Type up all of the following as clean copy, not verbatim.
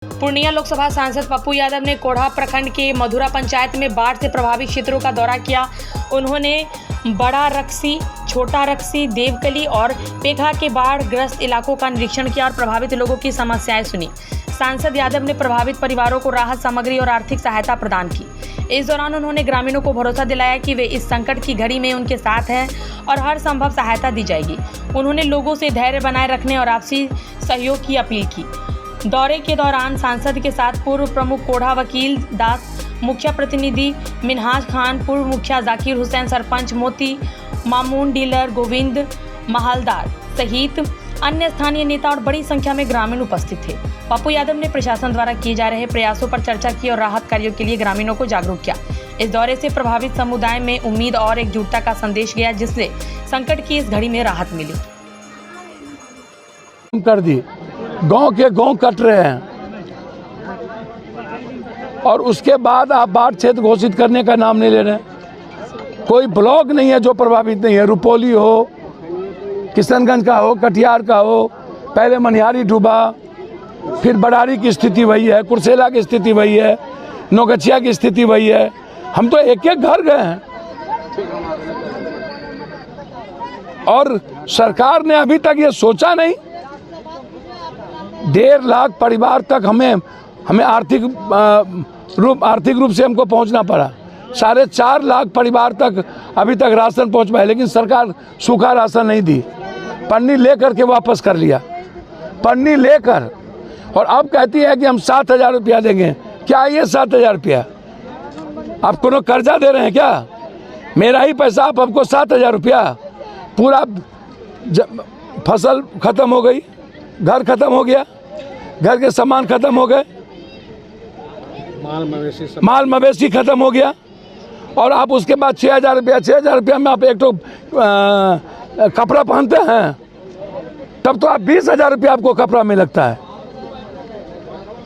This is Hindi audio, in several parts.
पूर्णिया लोकसभा सांसद पप्पू यादव ने कोढ़ा प्रखंड के मधुरा पंचायत में बाढ़ से प्रभावित क्षेत्रों का दौरा किया। उन्होंने बड़ा रक्सी, छोटा रक्सी, देवकली और पेघा के बाढ़ ग्रस्त इलाकों का निरीक्षण किया और प्रभावित लोगों की समस्याएं सुनी। सांसद यादव ने प्रभावित परिवारों को राहत सामग्री और आर्थिक सहायता प्रदान की। इस दौरान उन्होंने ग्रामीणों को भरोसा दिलाया कि वे इस संकट की घड़ी में उनके साथ हैं और हर संभव सहायता दी जाएगी। उन्होंने लोगों से धैर्य बनाए रखने और आपसी सहयोग की अपील की। दौरे के दौरान सांसद के साथ पूर्व प्रमुख कोढ़ा वकील दास, मुखिया प्रतिनिधि मिनहाज खान, पूर्व मुखिया जाकिर हुसैन, सरपंच मोती, मामून डीलर गोविंद महालदार सहित अन्य स्थानीय नेता और बड़ी संख्या में ग्रामीण उपस्थित थे। पप्पू यादव ने प्रशासन द्वारा किए जा रहे प्रयासों पर चर्चा की और राहत कार्यों के लिए ग्रामीणों को जागरूक किया। इस दौरे से प्रभावित समुदाय में उम्मीद और एकजुटता का संदेश गया, जिससे संकट की इस घड़ी में राहत मिली। कर दी, गांव के गांव कट रहे हैं और उसके बाद आप बाढ़ क्षेत्र घोषित करने का नाम नहीं ले रहे हैं। कोई ब्लॉक नहीं है जो प्रभावित नहीं है। रुपौली हो, किशनगंज का हो, कटिहार का हो, पहले मनिहारी डूबा, फिर बड़ारी की स्थिति वही है, कुर्सेला की स्थिति वही है, नौगछिया की स्थिति वही है। हम तो एक एक घर गए हैं और सरकार ने अभी तक ये सोचा नहीं। 1.5 लाख परिवार तक हमें आर्थिक रूप से हमको पहुंचना पड़ा। 4.5 लाख परिवार तक अभी तक राशन पहुंच पाए, लेकिन सरकार सूखा राशन नहीं दी। पन्नी लेकर के वापस कर लिया, पन्नी लेकर, और अब कहती है कि हम 7,000 रुपया देंगे। क्या ये 7,000 रुपया? आप कोनो कर्जा दे रहे हैं क्या? मेरा ही पैसा आप हमको 7,000 रुपया? पूरा फसल खत्म हो गई, घर खत्म हो गया, घर के सामान खत्म हो गए, माल मवेशी खत्म हो गया, और आप उसके बाद 6,000 रुपया में आप एक तो कपड़ा पहनते हैं, तब तो आप 20,000 रुपया आपको कपड़ा में लगता है।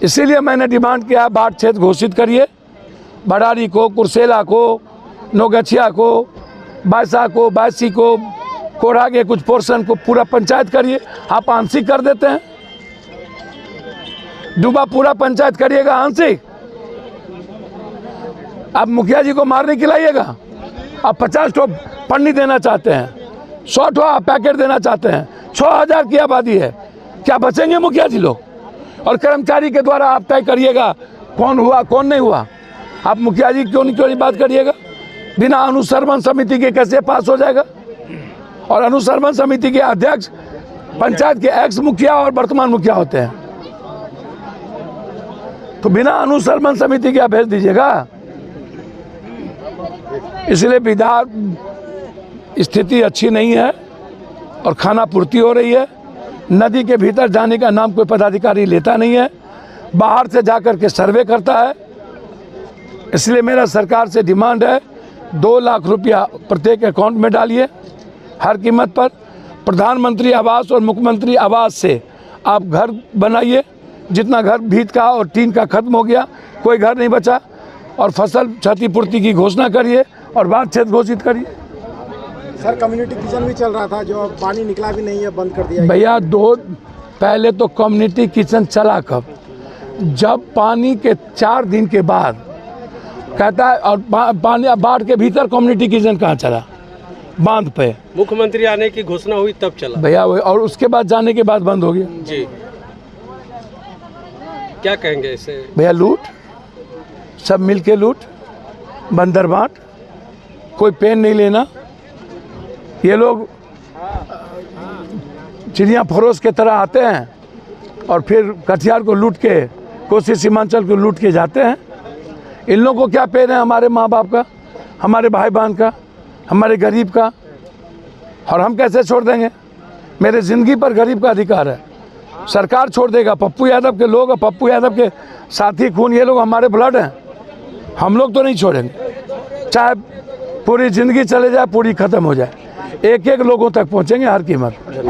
इसीलिए मैंने डिमांड किया, बाढ़ क्षेत्र घोषित करिए। बड़ारी को, कुर्सेला को, नौगछिया को, बायसा को, बायसी को, कोढ़ा के कुछ पोर्शन को पूरा पंचायत करिए। आप आंशिक कर देते हैं, डूबा पूरा पंचायत करिएगा आंशिक। आप मुखिया जी को मारने खिलाइएगा। आप 50 ठो पन्नी देना चाहते हैं, 100 ठो आप पैकेट देना चाहते हैं। 6,000 की आबादी है, क्या बचेंगे मुखिया जी लोग? और कर्मचारी के द्वारा आप तय करिएगा कौन हुआ कौन नहीं हुआ। आप मुखिया जी क्यों नहीं बात करिएगा? बिना अनुश्रवण समिति के कैसे पास हो जाएगा? और अनुश्रवण समिति के अध्यक्ष पंचायत के एक्स मुखिया और वर्तमान मुखिया होते हैं, तो बिना अनुश्रवण समिति के आप भेज दीजिएगा। इसलिए विधार स्थिति अच्छी नहीं है और खाना पूर्ति हो रही है। नदी के भीतर जाने का नाम कोई पदाधिकारी लेता नहीं है, बाहर से जाकर के सर्वे करता है। इसलिए मेरा सरकार से डिमांड है, 2 लाख रुपया प्रत्येक अकाउंट में डालिए हर कीमत पर। प्रधानमंत्री आवास और मुख्यमंत्री आवास से आप घर बनाइए। जितना घर भीत का और टीन का खत्म हो गया, कोई घर नहीं बचा, और फसल क्षतिपूर्ति की घोषणा करिए और बाढ़ क्षेत्र घोषित करिए। सर, कम्युनिटी किचन भी चल रहा था, जो पानी निकला भी नहीं है, बंद कर दिया भैया। पहले तो कम्युनिटी किचन चला कब? जब पानी के 4 दिन के बाद कहता है, और पानी बाढ़ के भीतर कम्युनिटी किचन कहाँ चला? बांध पे मुख्यमंत्री आने की घोषणा हुई तब चला भैया, और उसके बाद जाने के बाद बंद हो गया जी। क्या कहेंगे इसे? भैया लूट, सब मिलके लूट, बंदर बांट, कोई पेन नहीं लेना। ये लोग चिड़िया फरोश के तरह आते हैं और फिर कटिहार को लूट के, कोसी सीमांचल को लूट के जाते हैं। इन लोगों को क्या पेन है हमारे माँ बाप का, हमारे भाई बहन का, हमारे गरीब का? और हम कैसे छोड़ देंगे? मेरे ज़िंदगी पर गरीब का अधिकार है। सरकार छोड़ देगा? पप्पू यादव के लोग, पप्पू यादव के साथी खून, ये लोग हमारे ब्लड हैं, हम लोग तो नहीं छोड़ेंगे। चाहे पूरी ज़िंदगी चले जाए, पूरी ख़त्म हो जाए, एक एक लोगों तक पहुँचेंगे हर कीमत।